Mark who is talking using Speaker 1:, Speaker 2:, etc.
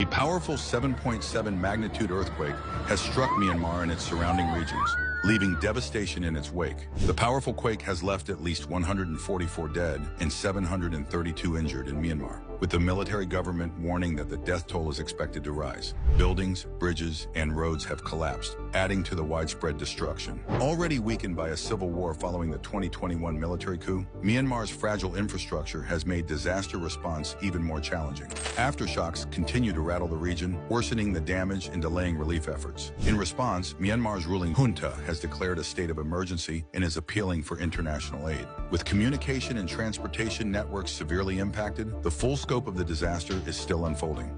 Speaker 1: A powerful 7.7 magnitude earthquake has struck Myanmar and its surrounding regions, leaving devastation in its wake. The powerful quake has left at least 144 dead and 732 injured in Myanmar, with the military government warning that the death toll is expected to rise. Buildings, bridges, and roads have collapsed, adding to the widespread destruction. Already weakened by a civil war following the 2021 military coup, Myanmar's fragile infrastructure has made disaster response even more challenging. Aftershocks continue to rattle the region, worsening the damage and delaying relief efforts. In response, Myanmar's ruling junta has declared a state of emergency and is appealing for international aid. With communication and transportation networks severely impacted, the full scope of the disaster is still unfolding.